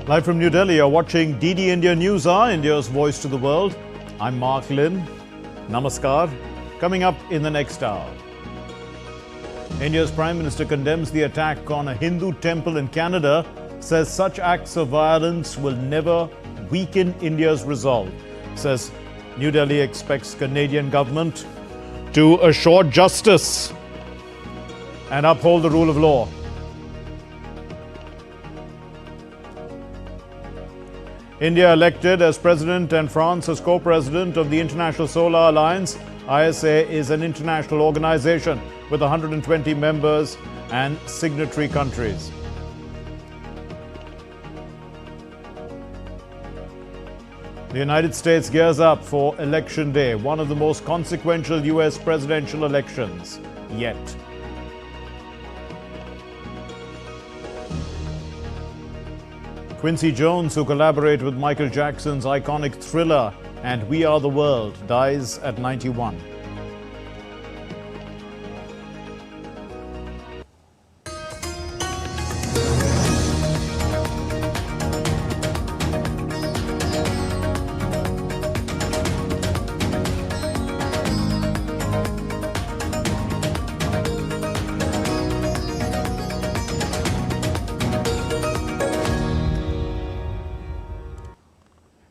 Live from New Delhi, you're watching DD India News Hour, India's voice to the world. I'm Mark Lynn. Namaskar. Coming up in the next hour. India's Prime Minister condemns the attack on a Hindu temple in Canada, says such acts of violence will never weaken India's resolve. Says New Delhi expects Canadian government to assure justice and uphold the rule of law. India elected as president and France as co-president of the International Solar Alliance. ISA is an international organization with 120 members and signatory countries. The United States gears up for Election Day, one of the most consequential US presidential elections yet. Quincy Jones, who collaborated with Michael Jackson's iconic Thriller and We Are the World, dies at 91.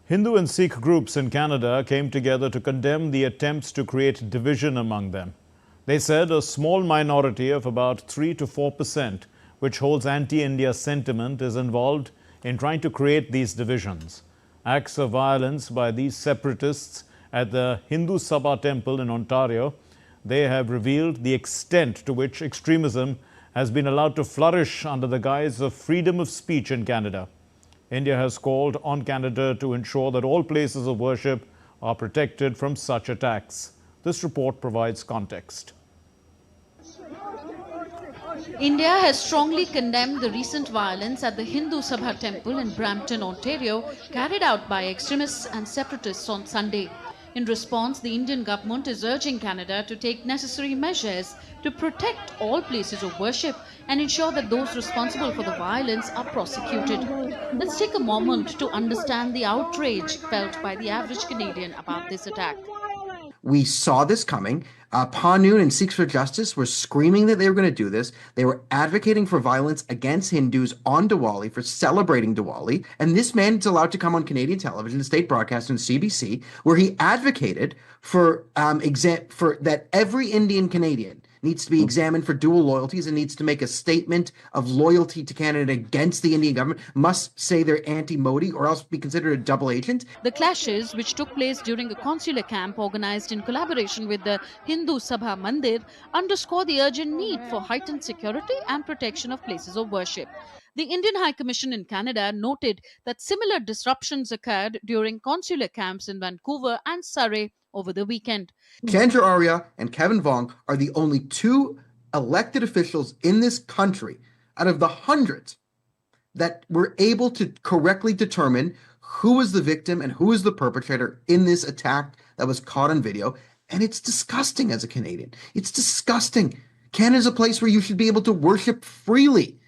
Hindu and Sikh groups in Canada came together to condemn the attempts to create division among them. They said a small minority of about 3 to 4%, which holds anti-India sentiment, is involved in trying to create these divisions. Acts of violence by these separatists at the Hindu Sabha temple in Ontario, they have revealed the extent to which extremism has been allowed to flourish under the guise of freedom of speech in Canada. India has called on Canada to ensure that all places of worship are protected from such attacks. This report provides context. India has strongly condemned the recent violence at the Hindu Sabha temple in Brampton, Ontario, carried out by extremists and separatists on Sunday. In response, the Indian government is urging Canada to take necessary measures to protect all places of worship and ensure that those responsible for the violence are prosecuted. Let's take a moment to understand the outrage felt by the average Canadian about this attack. We saw this coming. Panoon and Sikhs for Justice were screaming that they were going to do this. They were advocating for violence against Hindus on Diwali, for celebrating Diwali. And this man is allowed to come on Canadian television, state broadcast on CBC, where he advocated for that every Indian Canadian needs to be examined for dual loyalties and needs to make a statement of loyalty to Canada against the Indian government, must say they're anti-Modi or else be considered a double agent. The clashes, which took place during a consular camp organized in collaboration with the Hindu Sabha Mandir, underscore the urgent need for heightened security and protection of places of worship. The Indian High Commission in Canada noted that similar disruptions occurred during consular camps in Vancouver and Surrey over the weekend. Chandra Arya and Kevin Vong are the only two elected officials in this country out of the hundreds that were able to correctly determine who was the victim and who was the perpetrator in this attack that was caught on video. And it's disgusting as a Canadian. It's disgusting. Canada's a place where you should be able to worship freely.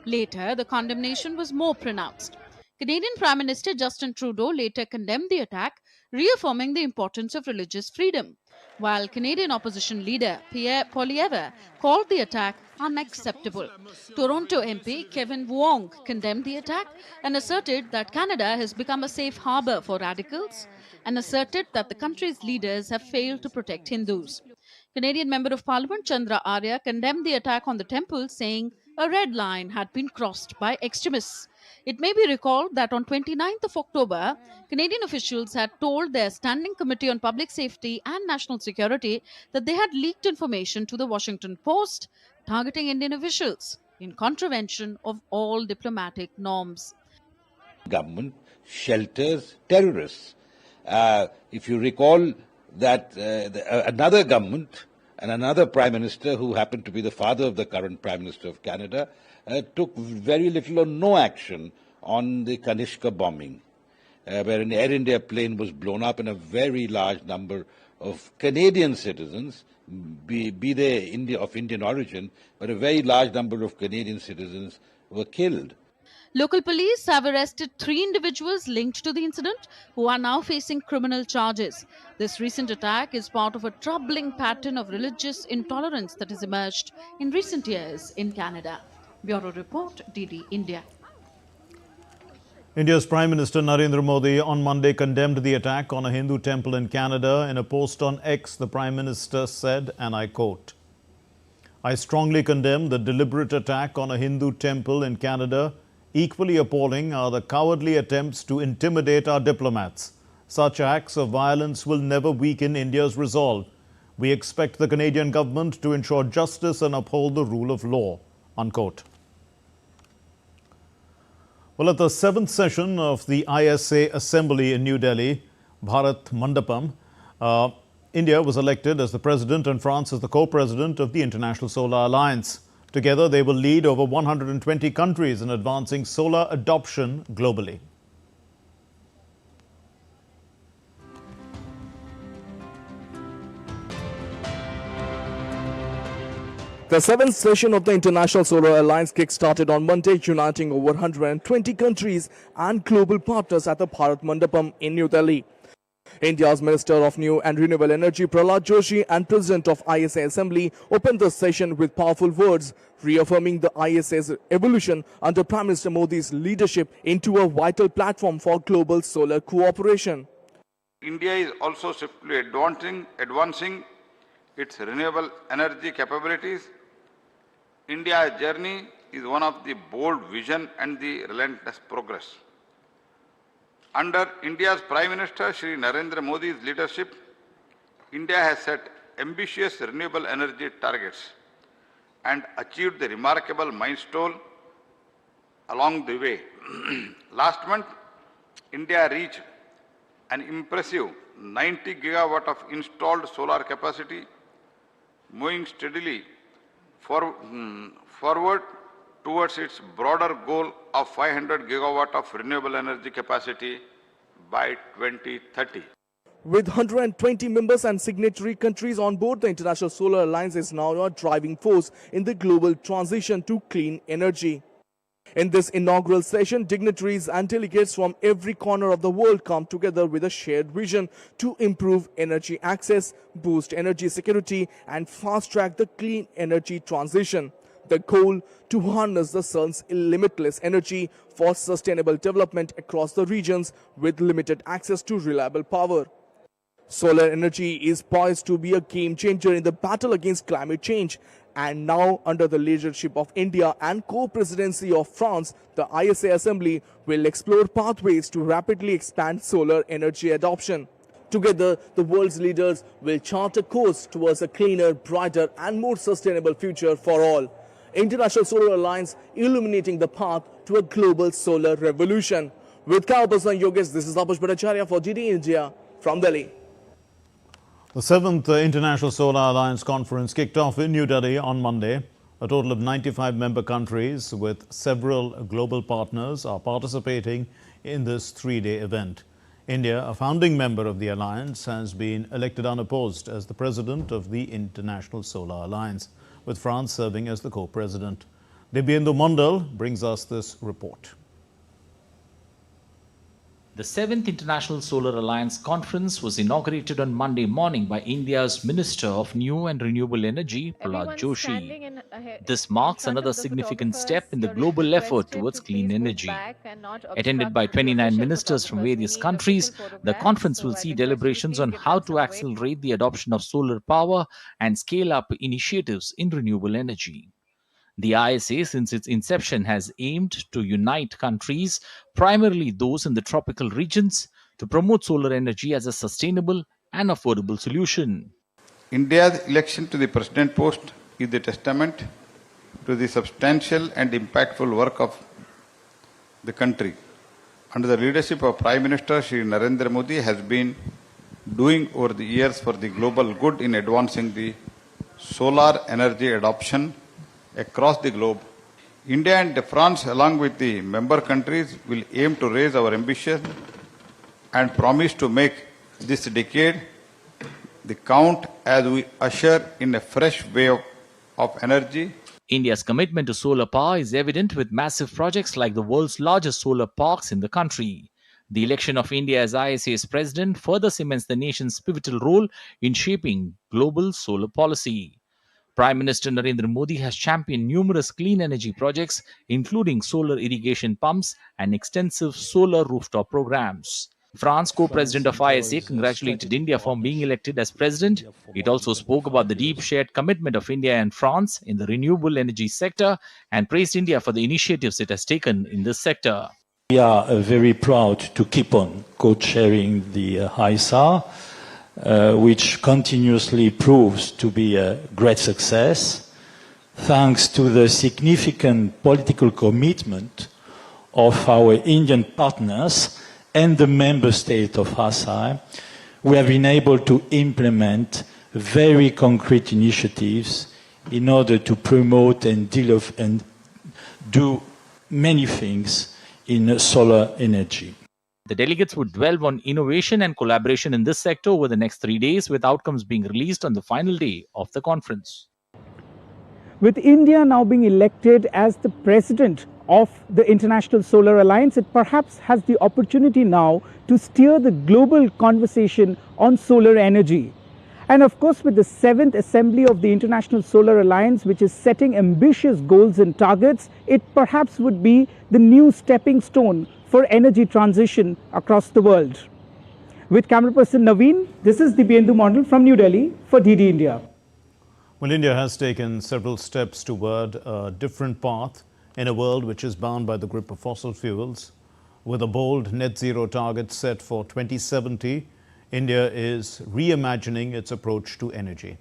Later, the condemnation was more pronounced. Canadian Prime Minister Justin Trudeau later condemned the attack, reaffirming the importance of religious freedom, while Canadian opposition leader Pierre Poilievre called the attack unacceptable. Toronto MP Kevin Wong condemned the attack and asserted that Canada has become a safe harbour for radicals and asserted that the country's leaders have failed to protect Hindus. Canadian Member of Parliament Chandra Arya condemned the attack on the temple, saying a red line had been crossed by extremists. It may be recalled that on 29th of October, Canadian officials had told their Standing Committee on Public Safety and National Security that they had leaked information to the Washington Post targeting Indian officials in contravention of all diplomatic norms. Government shelters terrorists. If you recall that another government and another Prime Minister, who happened to be the father of the current Prime Minister of Canada, took very little or no action on the Kanishka bombing, where an Air India plane was blown up and a very large number of Canadian citizens, be they of Indian origin, but a very large number of Canadian citizens were killed. Local police have arrested 3 individuals linked to the incident who are now facing criminal charges. This recent attack is part of a troubling pattern of religious intolerance that has emerged in recent years in Canada. Bureau Report, DD India. India's Prime Minister Narendra Modi on Monday condemned the attack on a Hindu temple in Canada. In a post on X, the Prime Minister said, and I quote, "I strongly condemn the deliberate attack on a Hindu temple in Canada. Equally appalling are the cowardly attempts to intimidate our diplomats. Such acts of violence will never weaken India's resolve. We expect the Canadian government to ensure justice and uphold the rule of law." Unquote. Well, at the 7th session of the ISA Assembly in New Delhi, Bharat Mandapam, India was elected as the president and France as the co-president of the International Solar Alliance. Together, they will lead over 120 countries in advancing solar adoption globally. The 7th session of the International Solar Alliance kick-started on Monday, uniting over 120 countries and global partners at the Bharat Mandapam in New Delhi. India's Minister of New and Renewable Energy, Prasar Bharati, and President of ISA Assembly opened the session with powerful words, reaffirming the ISA's evolution under Prime Minister Modi's leadership into a vital platform for global solar cooperation. India is also swiftly advancing its renewable energy capabilities. India's journey is one of the bold vision and the relentless progress. Under India's Prime Minister Shri Narendra Modi's leadership, India has set ambitious renewable energy targets and achieved the remarkable milestone along the way. Last month, India reached an impressive 90 gigawatt of installed solar capacity, moving steadily forward towards its broader goal of 500 gigawatt of renewable energy capacity by 2030. With 120 members and signatory countries on board, the International Solar Alliance is now a driving force in the global transition to clean energy. In this inaugural session, dignitaries and delegates from every corner of the world come together with a shared vision to improve energy access, boost energy security, and fast-track the clean energy transition. The goal to harness the sun's limitless energy for sustainable development across the regions with limited access to reliable power. Solar energy is poised to be a game changer in the battle against climate change. And now, under the leadership of India and co-presidency of France, the ISA Assembly will explore pathways to rapidly expand solar energy adoption. Together, the world's leaders will chart a course towards a cleaner, brighter and more sustainable future for all. International Solar Alliance illuminating the path to a global solar revolution. With Kalpasana Yogesh, this is Apush Bhattacharya for DD India from Delhi. The 7th International Solar Alliance Conference kicked off in New Delhi on Monday. A total of 95 member countries with several global partners are participating in this 3-day event. India, a founding member of the alliance, has been elected unopposed as the president of the International Solar Alliance, with France serving as the co-president. Dibyendu Mandal brings us this report. The 7th International Solar Alliance Conference was inaugurated on Monday morning by India's Minister of New and Renewable Energy, Prasar Bharati. This marks another significant step in the global effort towards clean energy. Attended by 29 ministers from various countries, the conference will see deliberations on how to accelerate the adoption of solar power and scale up initiatives in renewable energy. The ISA, since its inception, has aimed to unite countries, primarily those in the tropical regions, to promote solar energy as a sustainable and affordable solution. India's election to the president post is a testament to the substantial and impactful work of the country. Under the leadership of Prime Minister Shri Narendra Modi has been doing over the years for the global good in advancing the solar energy adoption across the globe. India and France, along with the member countries, will aim to raise our ambition and promise to make this decade the count as we usher in a fresh wave of energy India's commitment to solar power is evident with massive projects like the world's largest solar parks in the country. The election of India as ISA's president further cements the nation's pivotal role in shaping global solar policy. Prime Minister Narendra Modi has championed numerous clean energy projects, including solar irrigation pumps and extensive solar rooftop programs. France, co-president of ISA, congratulated India for being elected as president. It also spoke about the deep shared commitment of India and France in the renewable energy sector and praised India for the initiatives it has taken in this sector. We are very proud to keep on co-chairing the ISA, which continuously proves to be a great success, thanks to the significant political commitment of our Indian partners and the member state of ISA. We have been able to implement very concrete initiatives in order to promote and do many things in solar energy. The delegates would dwell on innovation and collaboration in this sector over the next 3 days, with outcomes being released on the final day of the conference. With India now being elected as the president of the International Solar Alliance, it perhaps has the opportunity now to steer the global conversation on solar energy. And of course, with the 7th Assembly of the International Solar Alliance, which is setting ambitious goals and targets, it perhaps would be the new stepping stone for energy transition across the world. With camera person Naveen, this is Dibyendu Mondal from New Delhi for DD India. Well, India has taken several steps toward a different path in a world which is bound by the grip of fossil fuels. With a bold net zero target set for 2070, India is reimagining its approach to energy.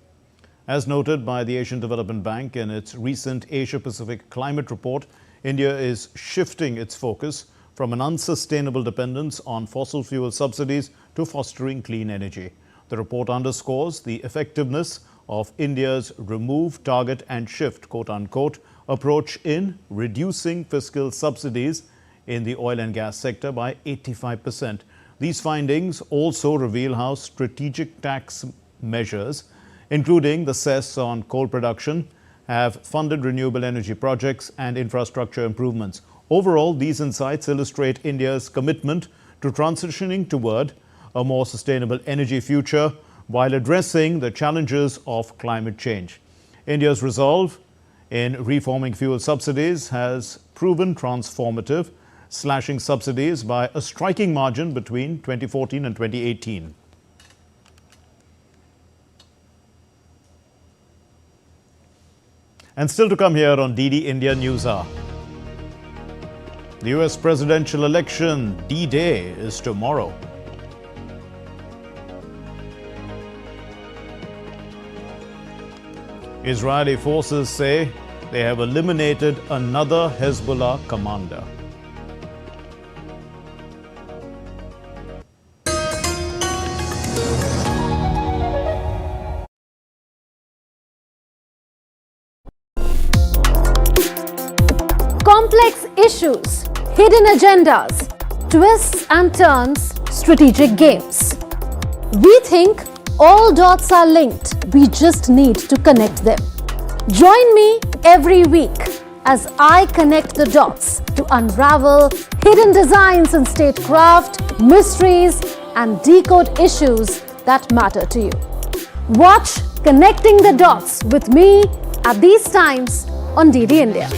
As noted by the Asian Development Bank in its recent Asia-Pacific Climate Report, India is shifting its focus from an unsustainable dependence on fossil fuel subsidies to fostering clean energy. The report underscores the effectiveness of India's remove, target and shift, quote-unquote, approach in reducing fiscal subsidies in the oil and gas sector by 85%. These findings also reveal how strategic tax measures, including the cess on coal production, have funded renewable energy projects and infrastructure improvements. Overall, these insights illustrate India's commitment to transitioning toward a more sustainable energy future while addressing the challenges of climate change. India's resolve in reforming fuel subsidies has proven transformative, slashing subsidies by a striking margin between 2014 and 2018. And still to come here on DD India News Hour. The US presidential election D-Day is tomorrow. Israeli forces say they have eliminated another Hezbollah commander. Complex issues, hidden agendas, twists and turns, strategic games. We think all dots are linked. We just need to connect them. Join me every week as I connect the dots to unravel hidden designs in statecraft, mysteries, and decode issues that matter to you. Watch Connecting the Dots with me at these times on DD India.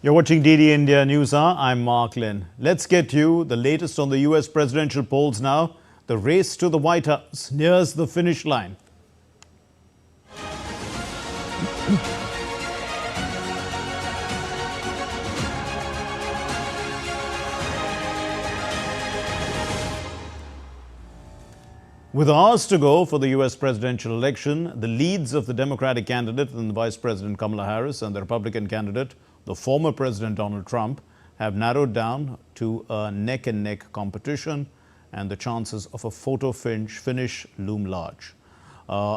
You're watching DD India News Hour. I'm Mark Lynn. Let's get you the latest on the US presidential polls now. The race to the White House nears the finish line. With hours to go for the US presidential election, the leads of the Democratic candidate and Vice President Kamala Harris and the Republican candidate, the former President Donald Trump, have narrowed down to a neck-and-neck competition, and the chances of a photo finish loom large.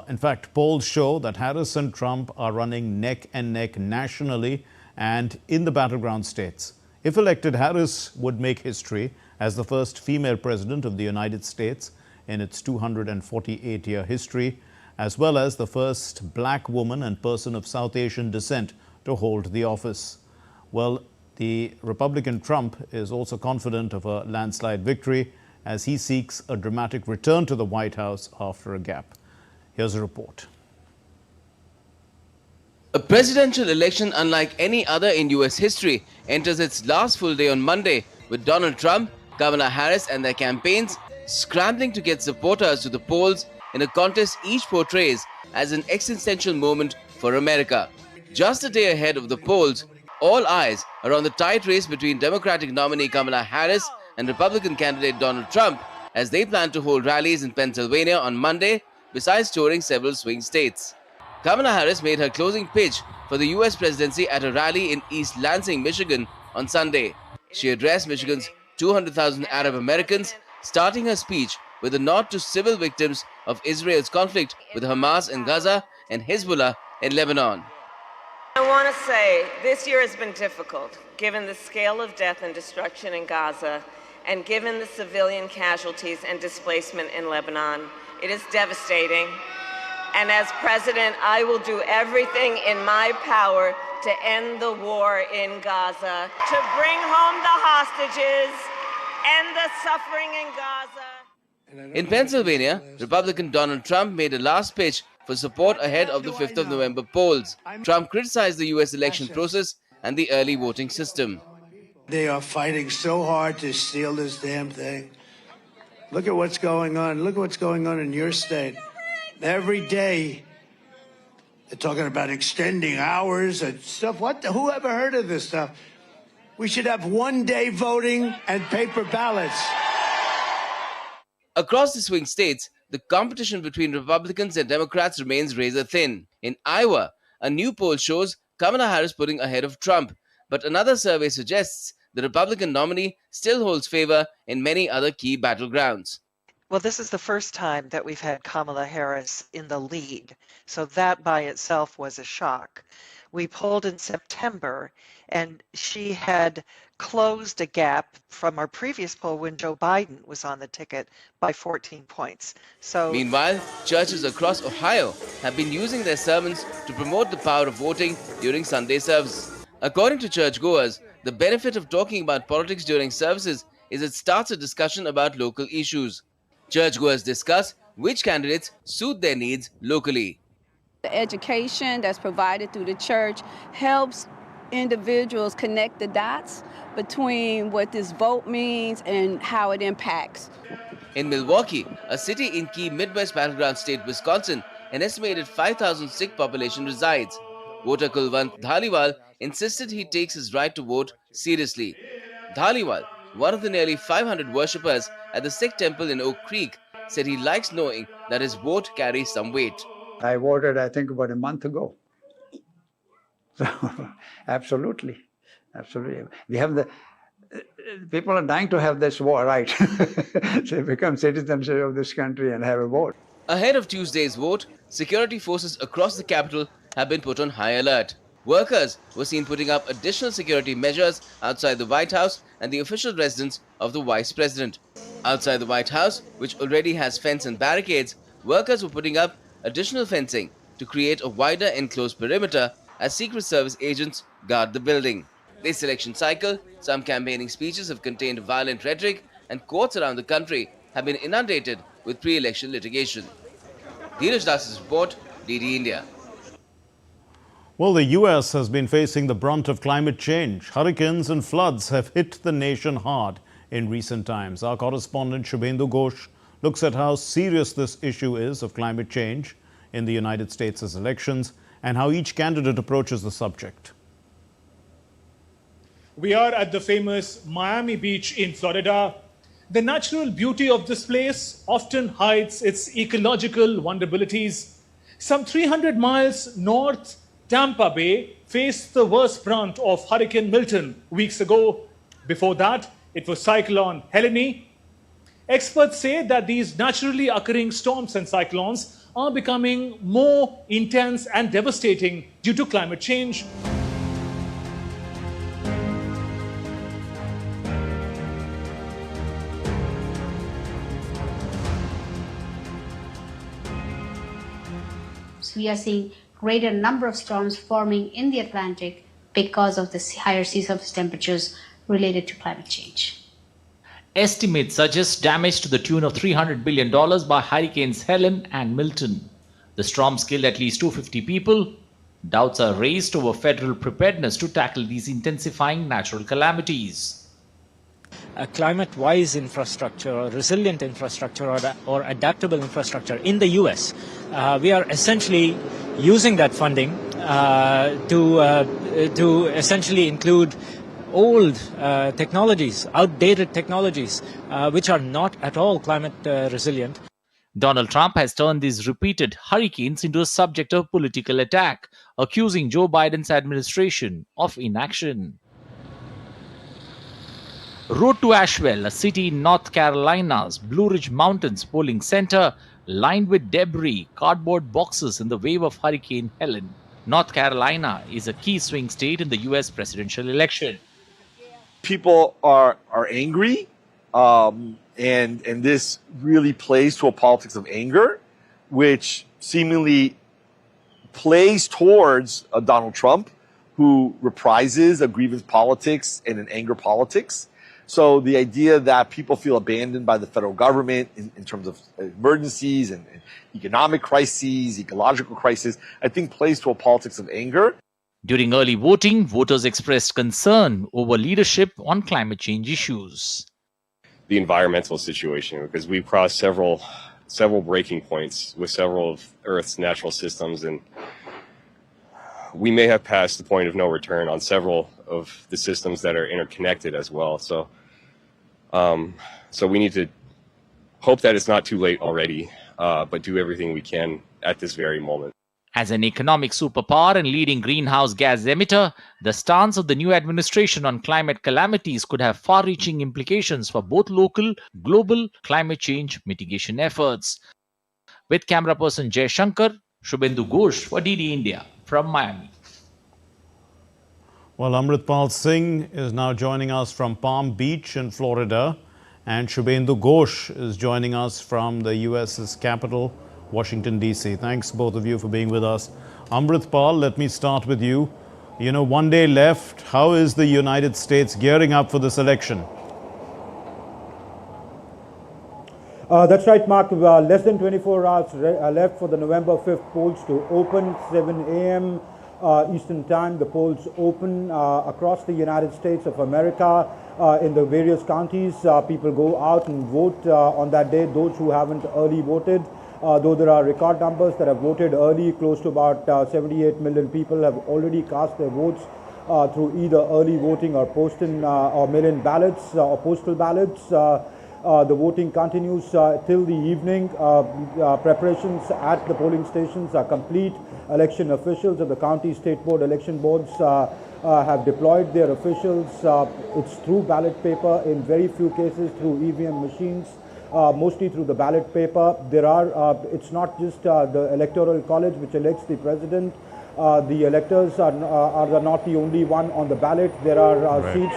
In fact, polls show that Harris and Trump are running neck and neck nationally and in the battleground states. If elected, Harris would make history as the first female president of the United States in its 248-year history, as well as the first black woman and person of South Asian descent to hold the office. Well, the Republican Trump is also confident of a landslide victory as he seeks a dramatic return to the White House after a gap. Here's a report. A presidential election unlike any other in US history enters its last full day on Monday, with Donald Trump, Kamala Harris and their campaigns scrambling to get supporters to the polls in a contest each portrays as an existential moment for America. Just a day ahead of the polls, all eyes are on the tight race between Democratic nominee Kamala Harris and Republican candidate Donald Trump as they plan to hold rallies in Pennsylvania on Monday, besides touring several swing states. Kamala Harris made her closing pitch for the US presidency at a rally in East Lansing, Michigan on Sunday. She addressed Michigan's 200,000 Arab Americans, starting her speech with a nod to civil victims of Israel's conflict with Hamas in Gaza and Hezbollah in Lebanon. I want to say this year has been difficult, given the scale of death and destruction in Gaza and given the civilian casualties and displacement in Lebanon. It is devastating. And as president, I will do everything in my power to end the war in Gaza, to bring home the hostages, end the suffering in Gaza. In Pennsylvania, Republican Donald Trump made a last pitch for support ahead of the 5th of November polls. Trump criticized the US election process and the early voting system. They are fighting so hard to steal this damn thing. Look at what's going on. Look at what's going on in your state. Every day, they're talking about extending hours and stuff. Who ever heard of this stuff? We should have one-day voting and paper ballots. Across the swing states, the competition between Republicans and Democrats remains razor thin. In Iowa, a new poll shows Kamala Harris putting ahead of Trump, but another survey suggests the Republican nominee still holds favor in many other key battlegrounds. Well, this is the first time that we've had Kamala Harris in the lead, so that by itself was a shock. We polled in September, and she had closed a gap from our previous poll when Joe Biden was on the ticket by 14 points. Meanwhile, churches across Ohio have been using their sermons to promote the power of voting during Sunday services. According to churchgoers, the benefit of talking about politics during services is it starts a discussion about local issues. Churchgoers discuss which candidates suit their needs locally. The education that's provided through the church helps individuals connect the dots between what this vote means and how it impacts. In Milwaukee, a city in key Midwest battleground state Wisconsin, an estimated 5,000 Sikh population resides. Voter Kulwant Dhaliwal insisted he takes his right to vote seriously. Dhaliwal, one of the nearly 500 worshippers at the Sikh temple in Oak Creek, said he likes knowing that his vote carries some weight. I voted, I think, about a month ago. So, absolutely. We have people are dying to have this war, right? So become citizens of this country and have a vote. Ahead of Tuesday's vote, security forces across the capital have been put on high alert. Workers were seen putting up additional security measures outside the White House and the official residence of the Vice President. Outside the White House, which already has fence and barricades, workers were putting up additional fencing to create a wider enclosed perimeter as Secret Service agents guard the building. This election cycle, some campaigning speeches have contained violent rhetoric, and courts around the country have been inundated with pre-election litigation. Dheeraj Das's report, DD India. Well, the U.S. has been facing the brunt of climate change. Hurricanes and floods have hit the nation hard in recent times. Our correspondent Shubhendu Ghosh looks at how serious this issue is of climate change in the United States' elections and how each candidate approaches the subject. We are at the famous Miami Beach in Florida. The natural beauty of this place often hides its ecological vulnerabilities. Some 300 miles north, Tampa Bay faced the worst brunt of Hurricane Milton weeks ago. Before that, it was Cyclone Helene. Experts say that these naturally occurring storms and cyclones are becoming more intense and devastating due to climate change. we are seeing greater number of storms forming in the Atlantic because of the higher sea surface temperatures related to climate change. Estimates suggest damage to the tune of $300 billion by hurricanes Helen and Milton. The storms killed at least 250 people. Doubts are raised over federal preparedness to tackle these intensifying natural calamities. A climate-wise infrastructure or resilient infrastructure or adaptable infrastructure in the US, we are essentially using that funding to essentially include old technologies, outdated technologies, which are not at all climate resilient. Donald Trump has turned these repeated hurricanes into a subject of political attack, accusing Joe Biden's administration of inaction. Road to Asheville, a city in North Carolina's Blue Ridge Mountains polling center, lined with debris, cardboard boxes in the wave of Hurricane Helen. North Carolina is a key swing state in the U.S. presidential election. People are angry, and this really plays to a politics of anger, which seemingly plays towards Donald Trump, who reprises a grievance politics and an anger politics. So the idea that people feel abandoned by the federal government in terms of emergencies and economic crises, ecological crises, I think plays to a politics of anger. During early voting, voters expressed concern over leadership on climate change issues. The environmental situation, because we've crossed several breaking points with several of Earth's natural systems, and we may have passed the point of no return on several of the systems that are interconnected as well. So we need to hope that it's not too late already, but do everything we can at this very moment. As an economic superpower and leading greenhouse gas emitter, the stance of the new administration on climate calamities could have far-reaching implications for both local, global climate change mitigation efforts. With camera person Jay Shankar, Shubhendu Ghosh for DD India from Miami. Well, Amritpal Singh is now joining us from Palm Beach in Florida, and Shubhendu Ghosh is joining us from the US's capital, Washington, D.C. Thanks, both of you, for being with us. Amritpal, let me start with you. You know, one day left. How is the United States gearing up for this election? That's right, Mark. Less than 24 hours left for the November 5th polls to open, 7 a.m. Eastern Time. The polls open across the United States of America in the various counties. People go out and vote on that day, those who haven't early voted. Though there are record numbers that have voted early, close to about 78 million people have already cast their votes through either early voting or or mail-in ballots or postal ballots. The voting continues till the evening. Preparations at the polling stations are complete. Election officials of the county, state board, election boards have deployed their officials. It's through ballot paper, in very few cases through EVM machines. Mostly through the ballot paper. There are, it's not just the Electoral College which elects the president. The electors are not the only one on the ballot. There are seats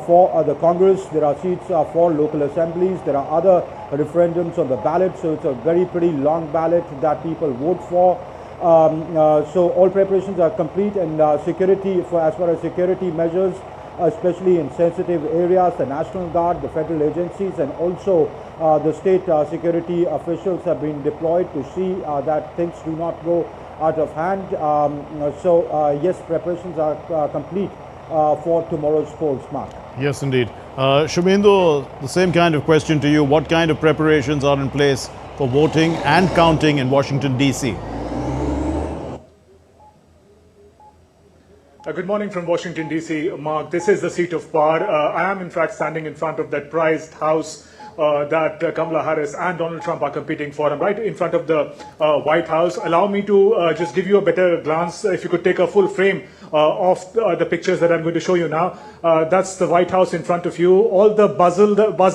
for the Congress. There are seats for local assemblies. There are other referendums on the ballot. So it's a pretty long ballot that people vote for. So all preparations are complete, and security, as far as security measures, especially in sensitive areas, the National Guard, the federal agencies, and also the state security officials have been deployed to see that things do not go out of hand. Yes, preparations are complete for tomorrow's polls, Mark. Yes, indeed. Shubhendu, the same kind of question to you. What kind of preparations are in place for voting and counting in Washington, D.C.? Good morning from Washington, D.C. Mark, this is the seat of power. I am, in fact, standing in front of that prized house that Kamala Harris and Donald Trump are competing for. I'm right in front of the White House. Allow me to just give you a better glance. If you could take a full frame of the pictures that I'm going to show you now. That's the White House in front of you. All the buzz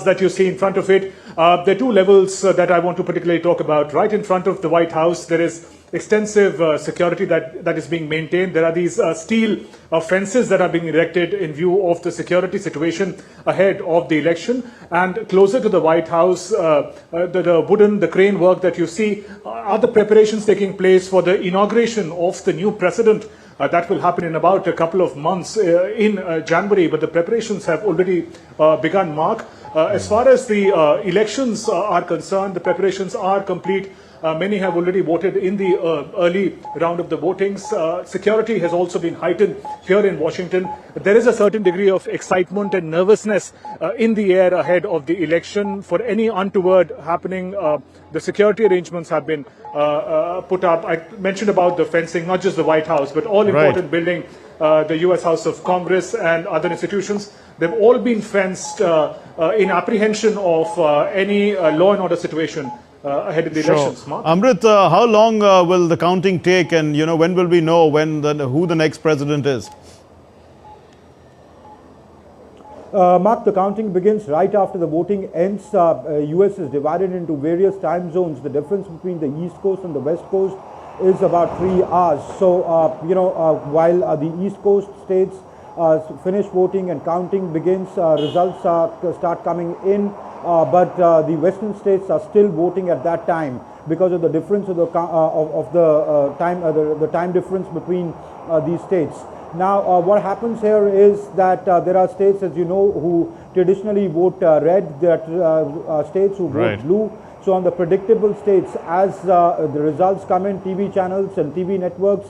that you see in front of it. There are two levels that I want to particularly talk about. Right in front of the White House, there is extensive security that is being maintained. There are these steel fences that are being erected in view of the security situation ahead of the election. And closer to the White House, the crane work that you see are the preparations taking place for the inauguration of the new president. That will happen in about a couple of months in January, but the preparations have already begun, Mark. As far as the elections are concerned, the preparations are complete. Many have already voted in the early round of the votings. Security has also been heightened here in Washington. There is a certain degree of excitement and nervousness in the air ahead of the election. For any untoward happening, the security arrangements have been put up. I mentioned about the fencing, not just the White House, but all important buildings, the U.S. House of Congress and other institutions. They've all been fenced in apprehension of any law and order situation ahead of the elections. Mark? Amrit, how long will the counting take, and when will we know who the next president is? Mark, the counting begins right after the voting ends. US is divided into various time zones. The difference between the East Coast and the West Coast is about 3 hours. So, while the East Coast states finish voting and counting begins, results start coming in. But the Western states are still voting at that time because of the difference of the time difference between these states. Now, what happens here is that there are states, as you know, who traditionally vote red, there are states who vote blue. So on the predictable states, as the results come in, TV channels and TV networks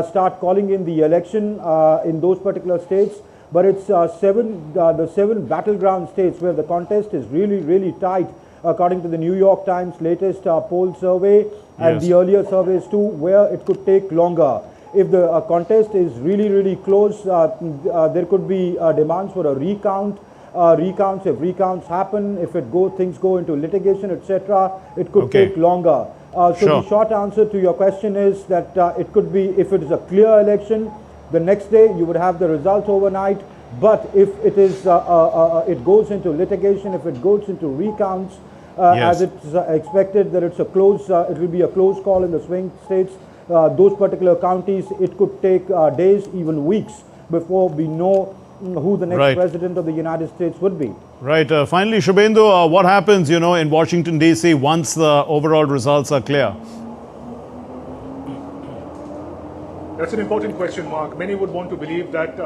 start calling in the election in those particular states. But it's the seven battleground states where the contest is really tight, according to the New York Times latest poll survey and the earlier surveys too, where it could take longer. If the contest is really close, there could be demands for a recount. If recounts happen, if things go into litigation, etc., it could take longer. So the short answer to your question is that it could be, if it is a clear election, the next day you would have the results overnight. But if it is, it goes into litigation, if it goes into recounts, as it's expected that it's a close, it will be a close call in the swing states. Those particular counties, it could take days, even weeks, before we know who the next president of the United States would be. Right. Finally, Shubhendu, what happens, in Washington, D.C. once the overall results are clear? That's an important question, Mark. Many would want to believe that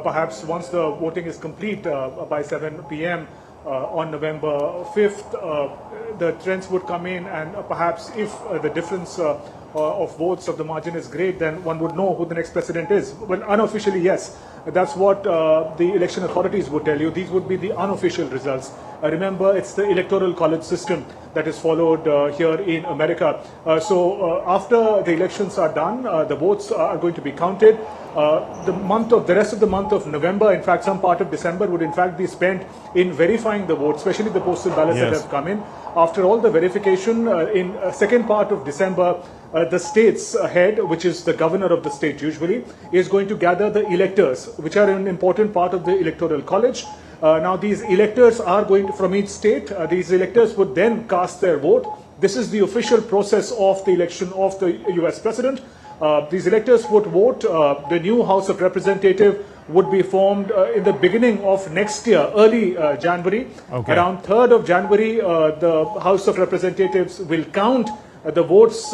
perhaps once the voting is complete by 7 p.m. On November 5th, the trends would come in, and perhaps if the difference of votes of the margin is great, then one would know who the next president is. Well, unofficially, yes. That's what the election authorities would tell you. These would be the unofficial results. Remember, it's the electoral college system that is followed here in America. So after the elections are done, the votes are going to be counted. The rest of the month of November, in fact, some part of December would in fact be spent in verifying the votes, especially the postal ballots that have come in. After all the verification, in second part of December, the state's head, which is the governor of the state usually, is going to gather the electors, which are an important part of the electoral college. Now these electors are going from each state. These electors would then cast their vote. This is the official process of the election of the US president. These electors would vote. The new House of Representatives would be formed in the beginning of next year, early January. Around 3rd of January, the House of Representatives will count the votes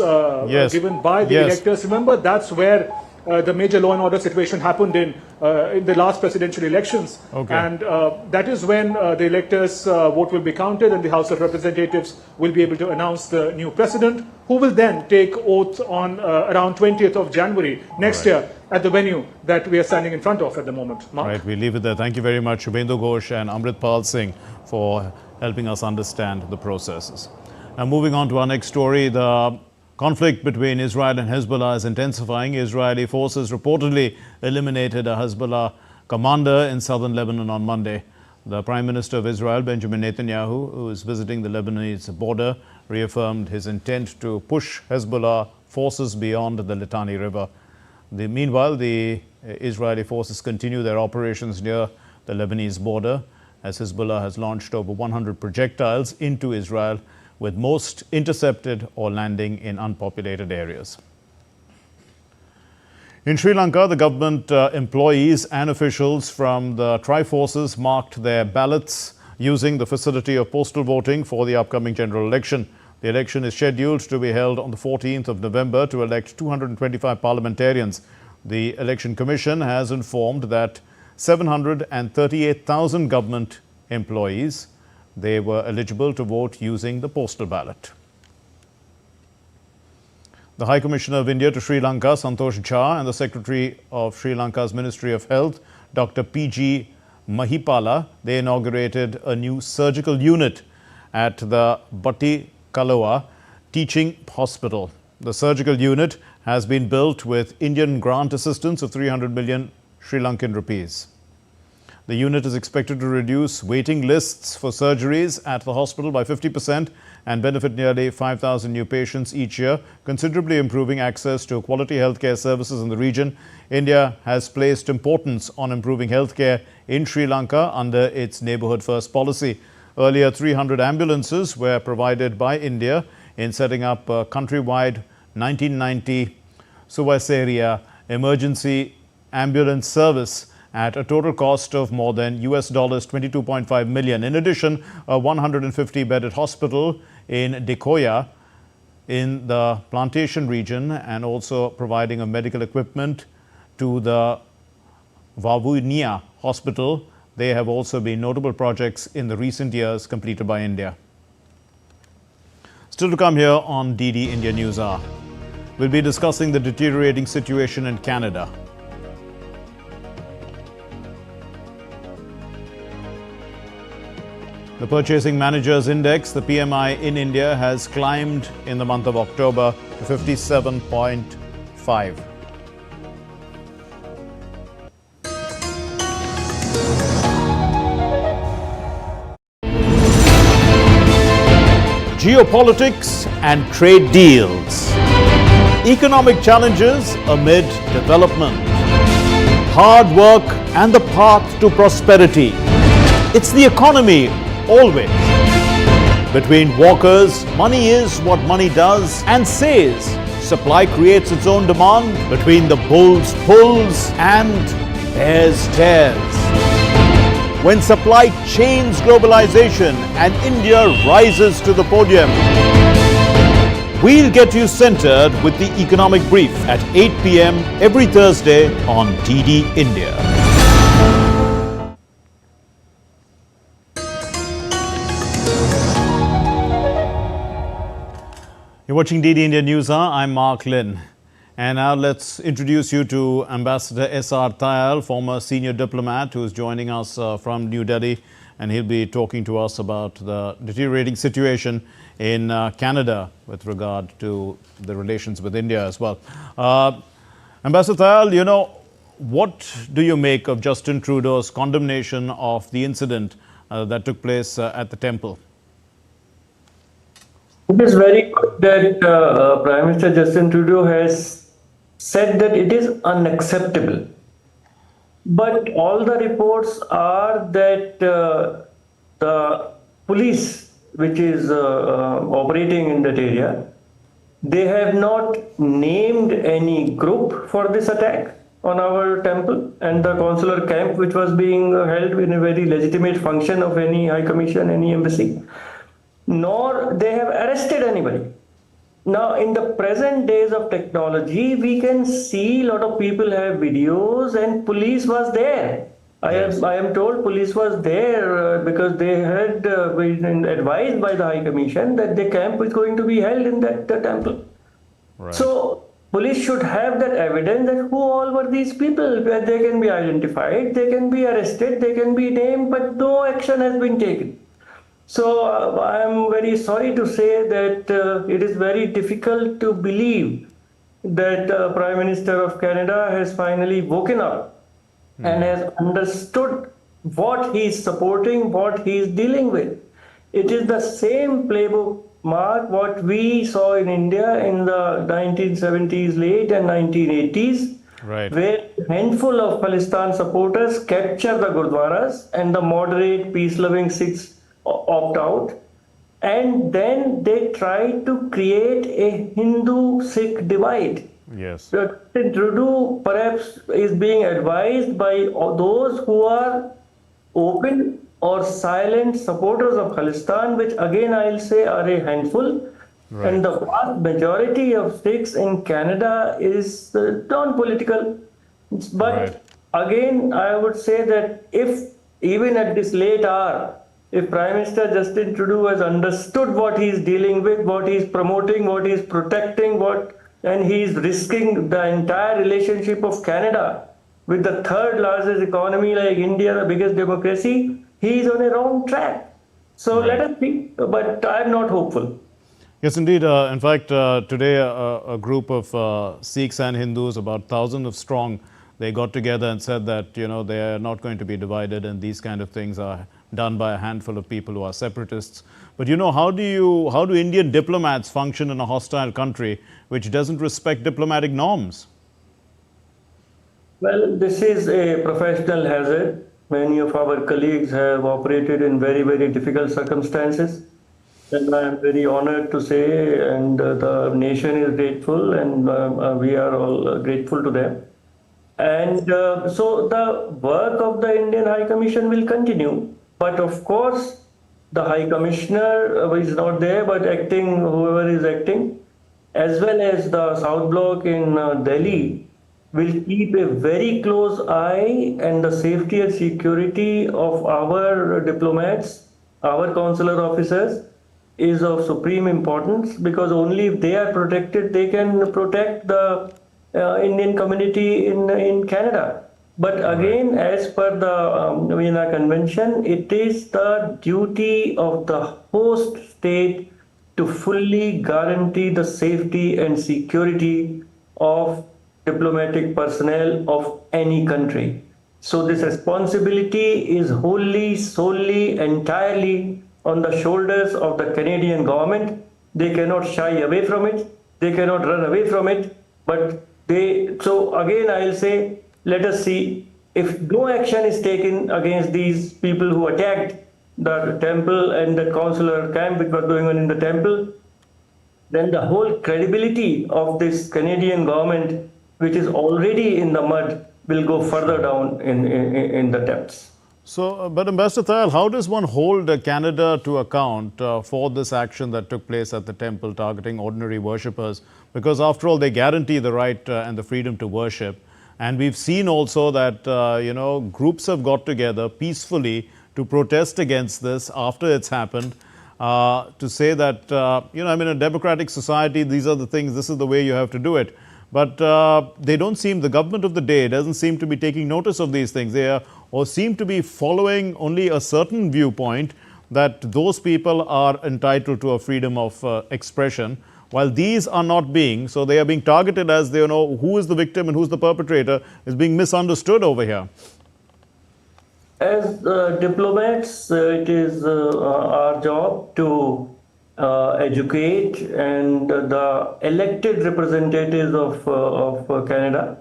given by the electors. Remember, that's where the major law and order situation happened in the last presidential elections. And that is when the electors' vote will be counted, and the House of Representatives will be able to announce the new president, who will then take oath on around 20th of January next year at the venue that we are standing in front of at the moment. Mark? Right, we leave it there. Thank you very much, Shubhendu Ghosh and Amritpal Singh, for helping us understand the processes. Now, moving on to our next story, the conflict between Israel and Hezbollah is intensifying. Israeli forces reportedly eliminated a Hezbollah commander in southern Lebanon on Monday. The Prime Minister of Israel, Benjamin Netanyahu, who is visiting the Lebanese border, reaffirmed his intent to push Hezbollah forces beyond the Litani River. Meanwhile, the Israeli forces continue their operations near the Lebanese border, as Hezbollah has launched over 100 projectiles into Israel, with most intercepted or landing in unpopulated areas. In Sri Lanka, the government employees and officials from the tri-forces marked their ballots using the facility of postal voting for the upcoming general election. The election is scheduled to be held on the 14th of November to elect 225 parliamentarians. The Election Commission has informed that 738,000 government employees, they were eligible to vote using the postal ballot. The High Commissioner of India to Sri Lanka, Santosh Jha, and the Secretary of Sri Lanka's Ministry of Health, Dr. P.G. Mahipala, they inaugurated a new surgical unit at the Batti Kaloa Teaching Hospital. The surgical unit has been built with Indian grant assistance of 300 million Sri Lankan rupees. The unit is expected to reduce waiting lists for surgeries at the hospital by 50% and benefit nearly 5,000 new patients each year, considerably improving access to quality healthcare services in the region. India has placed importance on improving healthcare in Sri Lanka under its Neighbourhood First policy. Earlier, 300 ambulances were provided by India in setting up a countrywide 1990 Suvaseria emergency ambulance service at a total cost of more than US $22.5 million. In addition, a 150-bedded hospital in Dekoya in the plantation region and also providing a medical equipment to the Vavunia Hospital. They have also been notable projects in the recent years completed by India. Still to come here on DD India News Hour, we'll be discussing the deteriorating situation in Canada. The Purchasing Managers Index, the PMI in India, has climbed in the month of October to 57.5. Geopolitics and trade deals. Economic challenges amid development. Hard work and the path to prosperity. It's the economy always. Between walkers, money is what money does and says. Supply creates its own demand. Between the bulls pulls and bears tears. When supply chains globalization and India rises to the podium. We'll get you centered with the Economic Brief at 8 p.m. every Thursday on DD India. You're watching DD India News Hour. I'm Mark Lynn. And now let's introduce you to Ambassador S.R. Tayal, former senior diplomat who is joining us from New Delhi. And he'll be talking to us about the deteriorating situation in Canada with regard to the relations with India as well. Ambassador Tayal, you know, what do you make of Justin Trudeau's condemnation of the incident that took place at the temple? It is very good that Prime Minister Justin Trudeau has said that it is unacceptable. But all the reports are that the police, which is operating in that area, they have not named any group for this attack on our temple and the consular camp, which was being held in a very legitimate function of any High Commission, any embassy. Nor they have arrested anybody. Now, in the present days of technology, we can see a lot of people have videos and police was there. I am told police was there because they had been advised by the High Commission that the camp is going to be held in that temple. Right. So, police should have that evidence that who all were these people, where they can be identified, they can be arrested, they can be named, but no action has been taken. So I am very sorry to say that it is very difficult to believe that Prime Minister of Canada has finally woken up and has understood what he is supporting, what he is dealing with. It is the same playbook, Mark, what we saw in India in the 1970s late and 1980s, right, where a handful of Palestine supporters capture the Gurdwaras and the moderate, peace-loving Sikhs opt out, and then they try to create a Hindu-Sikh divide. Yes. Trudeau perhaps is being advised by those who are open or silent supporters of Khalistan, which again I'll say are a handful. Right. And the vast majority of Sikhs in Canada is non-political. But again, I would say that if even at this late hour, if Prime Minister Justin Trudeau has understood what he's dealing with, what he's promoting, what he's protecting, and he's risking the entire relationship of Canada with the third largest economy like India, the biggest democracy, he's on a wrong track. So let us see, but I'm not hopeful. Yes, indeed. In fact, today a group of Sikhs and Hindus, about 1,000 of strong, they got together and said that, they are not going to be divided and these kind of things are done by a handful of people who are separatists. But how do Indian diplomats function in a hostile country which doesn't respect diplomatic norms? Well, this is a professional hazard. Many of our colleagues have operated in very, very difficult circumstances. And I am very honored to say, and the nation is grateful, and we are all grateful to them. And so the work of the Indian High Commission will continue. But of course, the High Commissioner is not there, but acting, whoever is acting, as well as the South Bloc in Delhi, will keep a very close eye and the safety and security of our diplomats, our consular officers, is of supreme importance, because only if they are protected, they can protect the Indian community in Canada. But again, as per the Vienna Convention, it is the duty of the host state to fully guarantee the safety and security of diplomatic personnel of any country. So this responsibility is wholly, solely, entirely on the shoulders of the Canadian government. They cannot shy away from it. They cannot run away from it. But so again, I'll say, let us see if no action is taken against these people who attacked the temple and the consular camp which was going on in the temple, then the whole credibility of this Canadian government, which is already in the mud, will go further down in the depths. So, but Ambassador Thayal, how does one hold Canada to account for this action that took place at the temple targeting ordinary worshippers? Because after all, they guarantee the right and the freedom to worship. And we've seen also that, groups have got together peacefully to protest against this after it's happened, to say that, in a democratic society, these are the things, this is the way you have to do it. But they don't seem, the government of the day doesn't seem to be taking notice of these things. They are, or seem to be following only a certain viewpoint that those people are entitled to a freedom of expression, while these are not being. So they are being targeted as they know who is the victim and who's the perpetrator is being misunderstood over here. As diplomats, it is our job to educate and the elected representatives of Canada,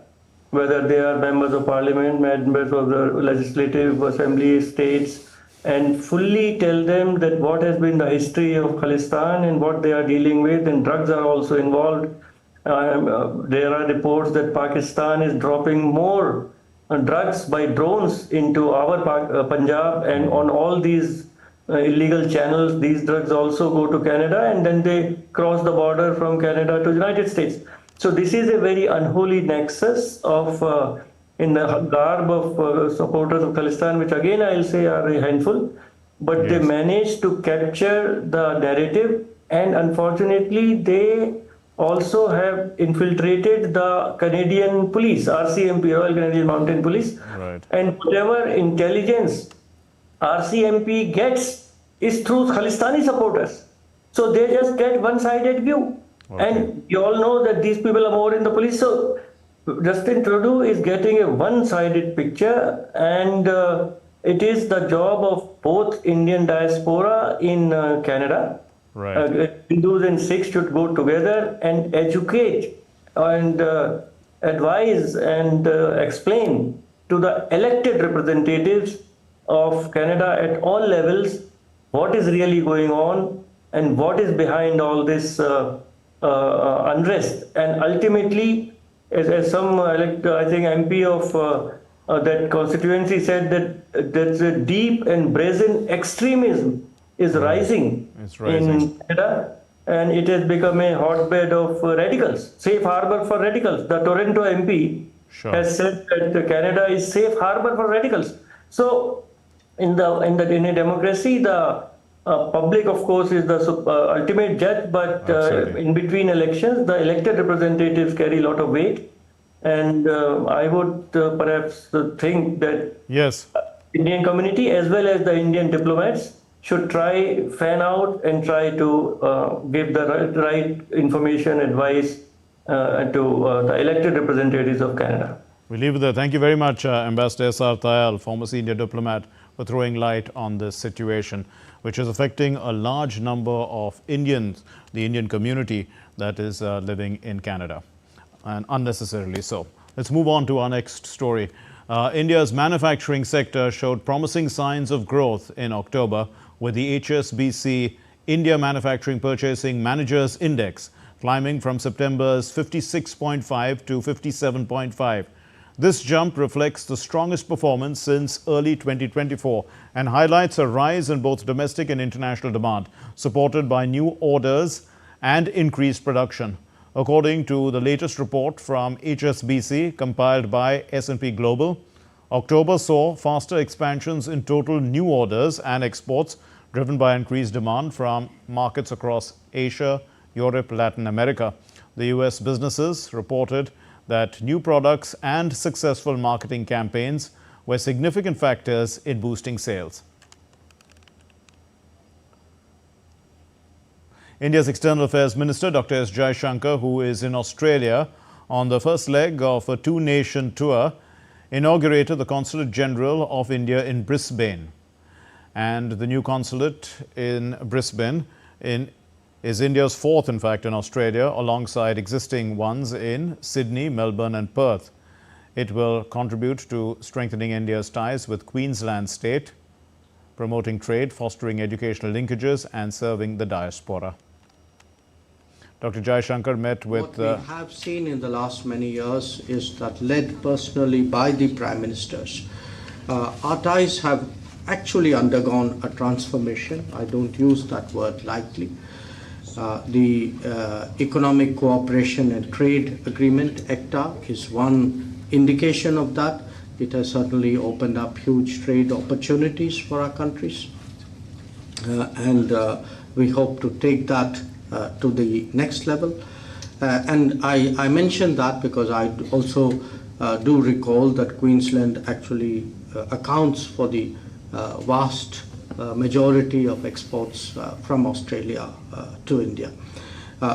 whether they are members of parliament, members of the legislative assembly, states, and fully tell them that what has been the history of Khalistan and what they are dealing with, and drugs are also involved. There are reports that Pakistan is dropping more drugs by drones into our Punjab, and on all these illegal channels, these drugs also go to Canada and then they cross the border from Canada to the United States. So this is a very unholy nexus of, in the garb of supporters of Khalistan, which again I'll say are a handful, but they managed to capture the narrative, and unfortunately they also have infiltrated the Canadian police, RCMP, Royal Canadian Mounted Police, and whatever intelligence RCMP gets is through Khalistani supporters. So they just get one-sided view. And you all know that these people are more in the police. So Justin Trudeau is getting a one-sided picture, and it is the job of both Indian diaspora in Canada. Hindus and Sikhs should go together and educate and advise and explain to the elected representatives of Canada at all levels what is really going on, and what is behind all this unrest. And ultimately, as some I think MP of that constituency said, that there's a deep and brazen extremism is rising in Canada, and it has become a hotbed of radicals, safe harbor for radicals. The Toronto MP has said that Canada is safe harbor for radicals. So in a democracy, the public, of course, is the ultimate judge, but in between elections, the elected representatives carry a lot of weight. And I would perhaps think that Indian community as well as the Indian diplomats should try, fan out and try to give the right information, advice to the elected representatives of Canada. We leave it there. Thank you very much, Ambassador S.R. Tayal, former senior diplomat, for throwing light on this situation, which is affecting a large number of Indians, the Indian community that is living in Canada, and unnecessarily so. Let's move on to our next story. India's manufacturing sector showed promising signs of growth in October, with the HSBC India Manufacturing Purchasing Managers Index climbing from September's 56.5 to 57.5. This jump reflects the strongest performance since early 2024 and highlights a rise in both domestic and international demand, supported by new orders and increased production. According to the latest report from HSBC compiled by S&P Global, October saw faster expansions in total new orders and exports, driven by increased demand from markets across Asia, Europe, Latin America. The US businesses reported that new products and successful marketing campaigns were significant factors in boosting sales. India's External Affairs Minister, Dr. S. Jaishankar, who is in Australia on the first leg of a two-nation tour, inaugurated the Consulate General of India in Brisbane. And the new consulate in Brisbane is India's fourth, in fact, in Australia, alongside existing ones in Sydney, Melbourne and Perth. It will contribute to strengthening India's ties with Queensland state, promoting trade, fostering educational linkages and serving the diaspora. Dr. Jaishankar met with... What we have seen in the last many years is that, led personally by the Prime Ministers, our ties have actually undergone a transformation. I don't use that word lightly. The Economic Cooperation and Trade Agreement, ECTA, is one indication of that. It has certainly opened up huge trade opportunities for our countries. And we hope to take that to the next level. And I mentioned that because I also do recall that Queensland actually accounts for the vast majority of exports from Australia to India.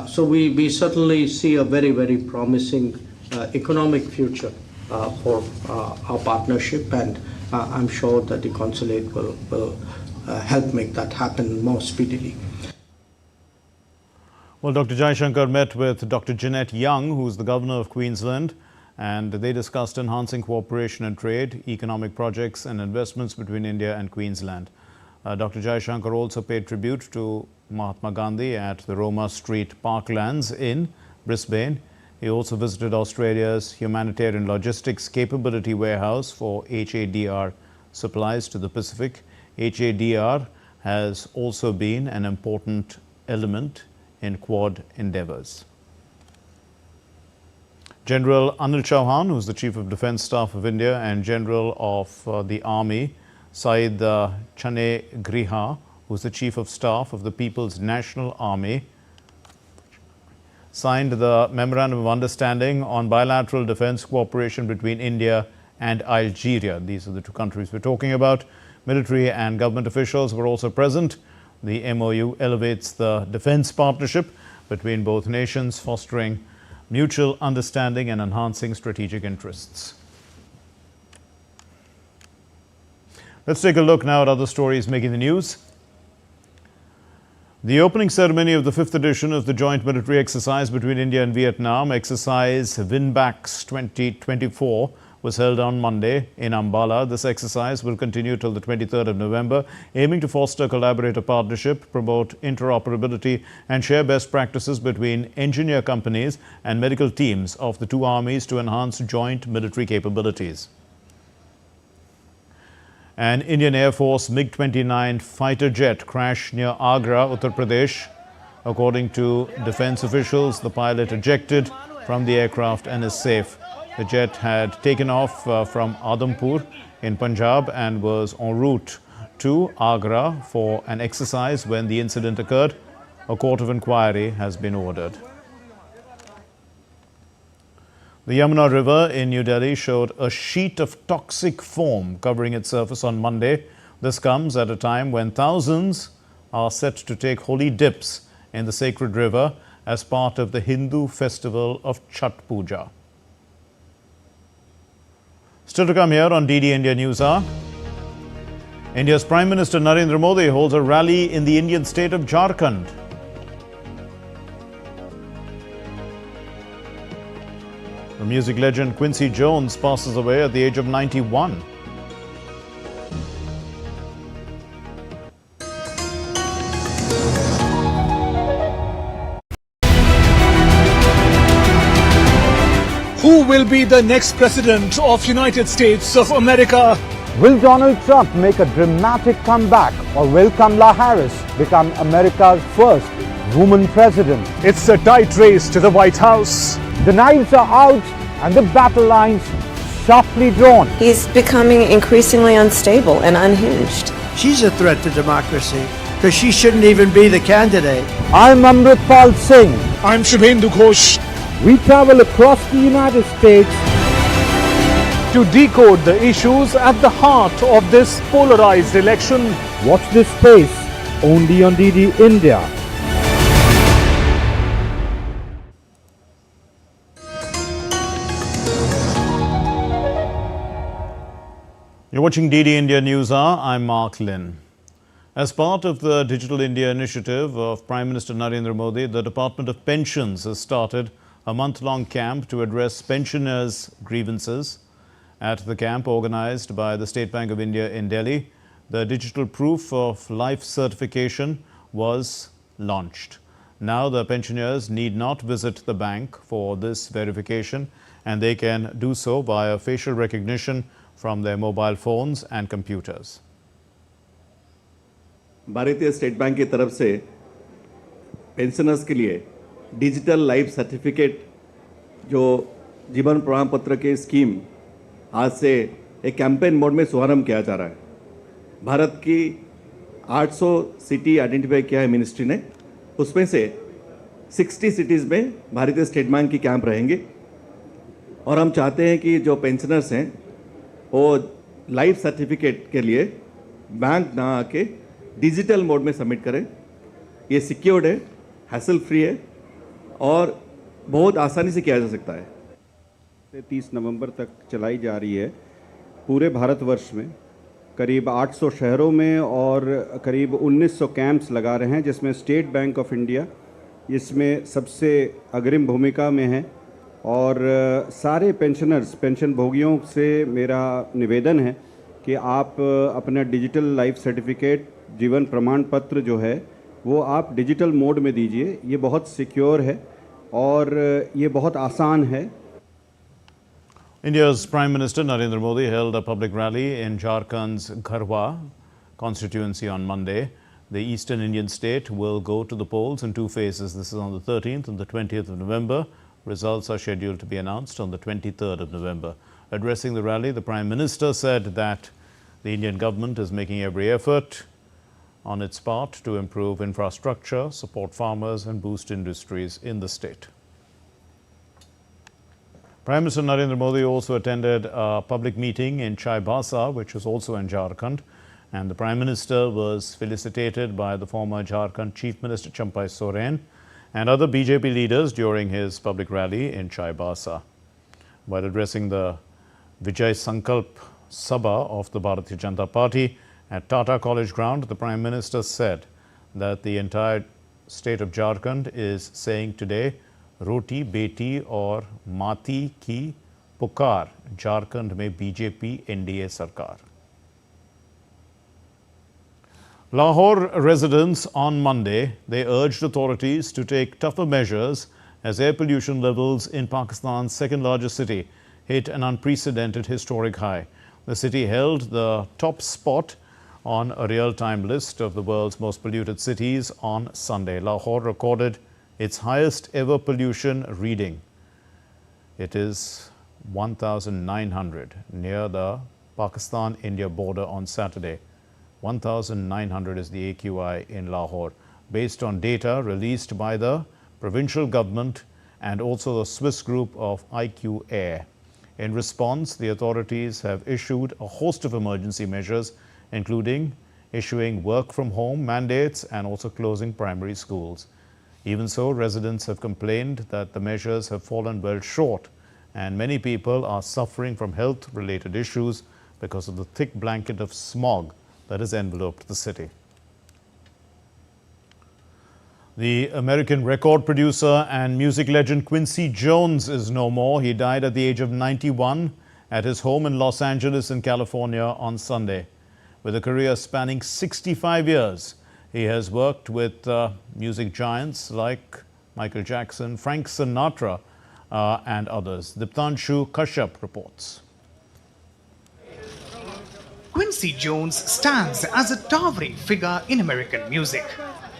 So we certainly see a very, very promising economic future for our partnership, and I'm sure that the consulate will help make that happen more speedily. Well, Dr. Jaishankar met with Dr. Jeanette Young, who is the Governor of Queensland, and they discussed enhancing cooperation and trade, economic projects and investments between India and Queensland. Dr. Jaishankar also paid tribute to Mahatma Gandhi at the Roma Street Parklands in Brisbane. He also visited Australia's Humanitarian Logistics Capability Warehouse for HADR supplies to the Pacific. HADR has also been an important element in Quad endeavours. General Anil Chauhan, who is the Chief of Defence Staff of India, and General of the Army, Saeed Chane Griha, who is the Chief of Staff of the People's National Army, signed the Memorandum of Understanding on bilateral defence cooperation between India and Algeria. These are the two countries we're talking about. Military and government officials were also present. The MOU elevates the defence partnership between both nations, fostering mutual understanding and enhancing strategic interests. Let's take a look now at other stories making the news. The opening ceremony of the 5th edition of the joint military exercise between India and Vietnam, exercise Winbacks 2024, was held on Monday in Ambala. This exercise will continue till the 23rd of November, aiming to foster collaborative partnership, promote interoperability and share best practices between engineer companies and medical teams of the two armies to enhance joint military capabilities. An Indian Air Force MiG-29 fighter jet crashed near Agra, Uttar Pradesh. According to defense officials, the pilot ejected from the aircraft and is safe. The jet had taken off from Adhampur in Punjab and was en route to Agra for an exercise when the incident occurred. A court of inquiry has been ordered. The Yamuna River in New Delhi showed a sheet of toxic foam covering its surface on Monday. This comes at a time when thousands are set to take holy dips in the sacred river as part of the Hindu festival of Chhath Puja. Still to come here on DD India News Hour. India's Prime Minister Narendra Modi holds a rally in the Indian state of Jharkhand. The music legend Quincy Jones passes away at the age of 91. Who will be the next president of United States of America? Will Donald Trump make a dramatic comeback, or will Kamala Harris become America's first woman president? It's a tight race to the White House. The knives are out and the battle lines sharply drawn. He's becoming increasingly unstable and unhinged. She's a threat to democracy because she shouldn't even be the candidate. I'm Amritpal Singh. I'm Shubhendu Ghosh. We travel across the United States to decode the issues at the heart of this polarized election. Watch this space only on DD India. You're watching DD India News Hour. I'm Mark Lynn. As part of the Digital India initiative of Prime Minister Narendra Modi, the Department of Pensions has started a month-long camp to address pensioners' grievances. At the camp organized by the State Bank of India in Delhi, the digital proof of life certification was launched. Now the pensioners need not visit the bank for this verification, and they can do so via facial recognition from their mobile phones and computers. भारतीय state bank की तरफ से pensioners के लिए digital life certificate जो जीवन प्रमाण पत्र के स्कीम आज से एक कैंपेन मोड में शुभारंभ किया जा रहा है। भारत की 800 सिटी आइडेंटिफाई किया है मिनिस्ट्री ने, उसमें से 60 सिटीज़ में भारतीय स्टेट बैंक की कैंप रहेंगे और हम चाहते हैं कि जो पेंशनर्स हैं वो लाइफ सर्टिफिकेट के लिए बैंक ना आके डिजिटल मोड में सबमिट करें। ये सिक्योर्ड है, हैसल फ्री है और बहुत आसानी से किया जा सकता है। 30 नवंबर तक चलाई जा रही है। पूरे भारतवर्ष में करीब 800 शहरों में और करीब 1900 कैंप्स लगा रहे हैं, जिसमें स्टेट बैंक ऑफ इंडिया इसमें सबसे अग्रिम भूमिका में है। और सारे पेंशनर्स, पेंशन भोगियों से मेरा निवेदन है कि आप अपना डिजिटल लाइफ सर्टिफिकेट, जीवन प्रमाण पत्र जो है वो आप डिजिटल मोड में दीजिए। ये बहुत सिक्योर है और ये बहुत आसान है। India's Prime Minister Narendra Modi held a public rally in Jharkhand's Gharwa constituency on Monday. The eastern Indian state will go to the polls in two phases. This is on the 13th and the 20th of November. Results are scheduled to be announced on the 23rd of November. Addressing the rally, the Prime Minister said that the Indian government is making every effort on its part to improve infrastructure, support farmers and boost industries in the state. Prime Minister Narendra Modi also attended a public meeting in Chaibasa, which is also in Jharkhand, and the Prime Minister was felicitated by the former Jharkhand Chief Minister Champai Soren and other BJP leaders during his public rally in Chaibasa. While addressing the Vijay Sankalp Sabha of the Bharatiya Janata Party at Tata College Ground, the Prime Minister said that the entire state of Jharkhand is saying today, Roti, Beti or Mati ki पुकार, Jharkhand में BJP NDA सरकार. Lahore residents on Monday, they urged authorities to take tougher measures as air pollution levels in Pakistan's second largest city hit an unprecedented historic high. The city held the top spot on a real-time list of the world's most polluted cities on Sunday. Lahore recorded its highest ever pollution reading. It is 1,900 near the Pakistan-India border on Saturday. 1,900 is the AQI in Lahore, based on data released by the provincial government and also the Swiss group of IQ Air. In response, the authorities have issued a host of emergency measures, including issuing work from home mandates and also closing primary schools. Even so, residents have complained that the measures have fallen well short, and many people are suffering from health-related issues because of the thick blanket of smog that has enveloped the city. The American record producer and music legend Quincy Jones is no more. He died at the age of 91 at his home in Los Angeles in California on Sunday. With a career spanning 65 years, he has worked with music giants like Michael Jackson, Frank Sinatra, and others. Diptanshu Kashyap reports. Quincy Jones stands as a towering figure in American music.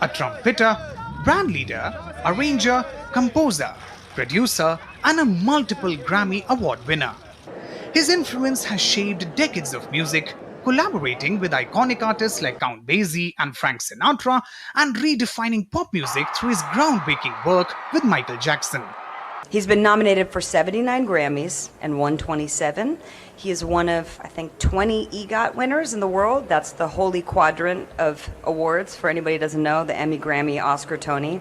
A trumpeter, band leader, arranger, composer, producer, and a multiple Grammy Award winner. His influence has shaped decades of music, collaborating with iconic artists like Count Basie and Frank Sinatra, and redefining pop music through his groundbreaking work with Michael Jackson. He's been nominated for 79 Grammys and won 27. He is one of, I think, 20 EGOT winners in the world. That's the holy quadrant of awards, for anybody who doesn't know, the Emmy, Grammy, Oscar, Tony.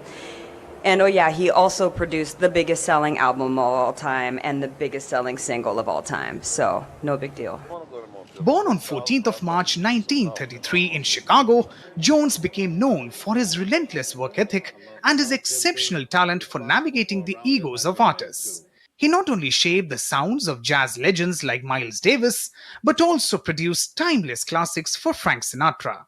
And oh yeah, he also produced the biggest selling album of all time and the biggest selling single of all time. So, no big deal. Born on 14th of March 1933 in Chicago, Jones became known for his relentless work ethic and his exceptional talent for navigating the egos of artists. He not only shaped the sounds of jazz legends like Miles Davis, but also produced timeless classics for Frank Sinatra.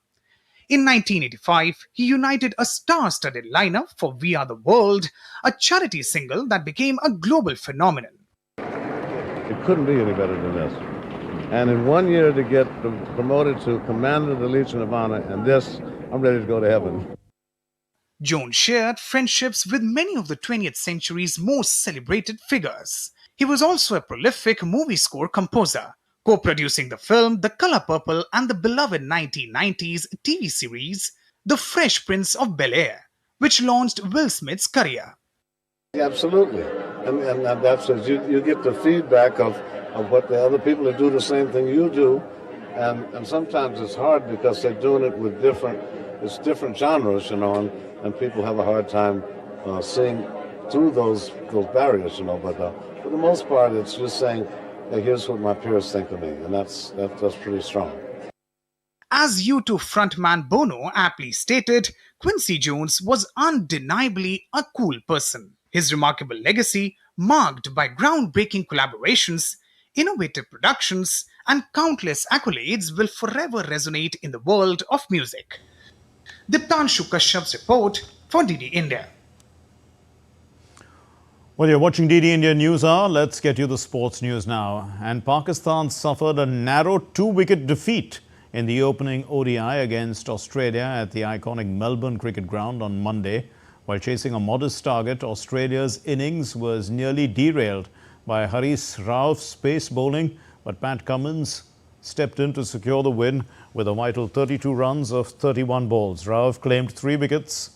In 1985, he united a star-studded lineup for We Are the World, a charity single that became a global phenomenon. It couldn't be any better than this. And in 1 year to get promoted to Commander of the Legion of Honor, and this, I'm ready to go to heaven. Jones shared friendships with many of the 20th century's most celebrated figures. He was also a prolific movie score composer, co-producing the film The Color Purple and the beloved 1990s TV series The Fresh Prince of Bel-Air, which launched Will Smith's career. Absolutely. And that's as you get the feedback of what the other people that do the same thing you do. And sometimes it's hard because they're doing it with different genres, you know, and people have a hard time seeing through those barriers, you know. But for the most part, it's just saying, hey, here's what my peers think of me, and that's pretty strong. As U2 frontman Bono aptly stated, Quincy Jones was undeniably a cool person. His remarkable legacy, marked by groundbreaking collaborations, innovative productions, and countless accolades, will forever resonate in the world of music. Diptanshu Kashyap's report for DD India. Well, you're watching DD India News Hour. Let's get you the sports news now. And Pakistan suffered a narrow 2-wicket defeat in the opening ODI against Australia at the iconic Melbourne cricket ground on Monday. While chasing a modest target, Australia's innings was nearly derailed by Haris Rauf's pace bowling, but Pat Cummins stepped in to secure the win with a vital 32 runs of 31 balls. Rauf claimed 3 wickets.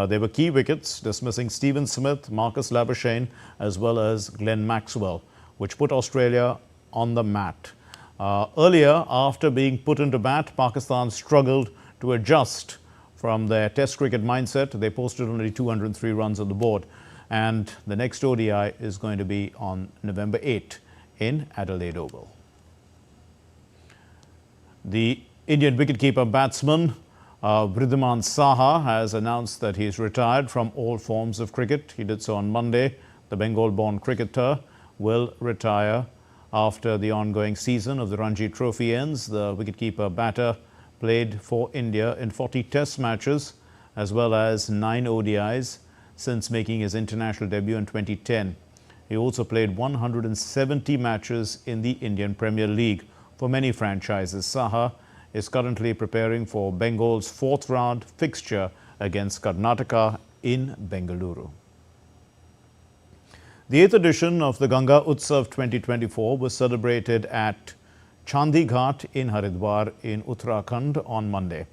They were key wickets, dismissing Stephen Smith, Marcus Labuschagne, as well as Glenn Maxwell, which put Australia on the mat. Earlier, after being put into bat, Pakistan struggled to adjust from their Test cricket mindset. They posted only 203 runs on the board. And the next ODI is going to be on November 8 in Adelaide Oval. The Indian wicketkeeper batsman Wriddhiman Saha has announced that he is retired from all forms of cricket. He did so on Monday. The Bengal-born cricketer will retire After the ongoing season of the Ranji Trophy ends, the wicketkeeper batter played for India in 40 Test matches as well as 9 ODIs since making his international debut in 2010. He also played 170 matches in the Indian Premier League for many franchises. Saha is currently preparing for Bengal's 4th round fixture against Karnataka in Bengaluru. The 8th edition of the Ganga Utsav 2024 was celebrated at Chandighat in Haridwar in Uttarakhand on Monday.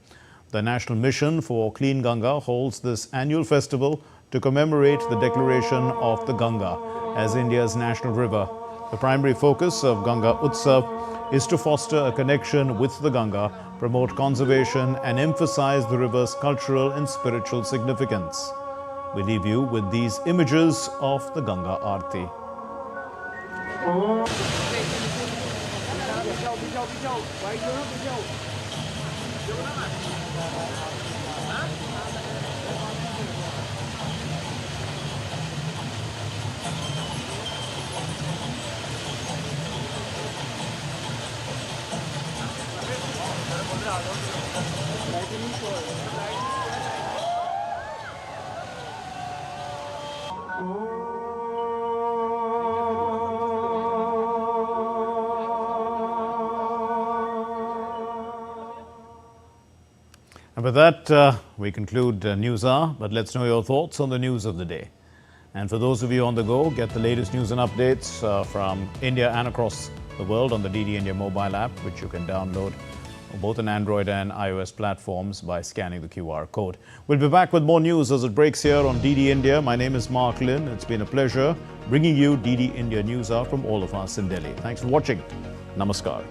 The National Mission for Clean Ganga holds this annual festival to commemorate the declaration of the Ganga as India's national river. The primary focus of Ganga Utsav is to foster a connection with the Ganga, promote conservation and emphasize the river's cultural and spiritual significance. We leave you with these images of the Ganga Aarti. And with that, we conclude News Hour, but let's know your thoughts on the news of the day. And for those of you on the go, get the latest news and updates from India and across the world on the DD India mobile app, which you can download both on Android and iOS platforms by scanning the QR code. We'll be back with more news as it breaks here on DD India. My name is Mark Lin. It's been a pleasure bringing you DD India News Hour from all of us in Delhi. Thanks for watching. Namaskar.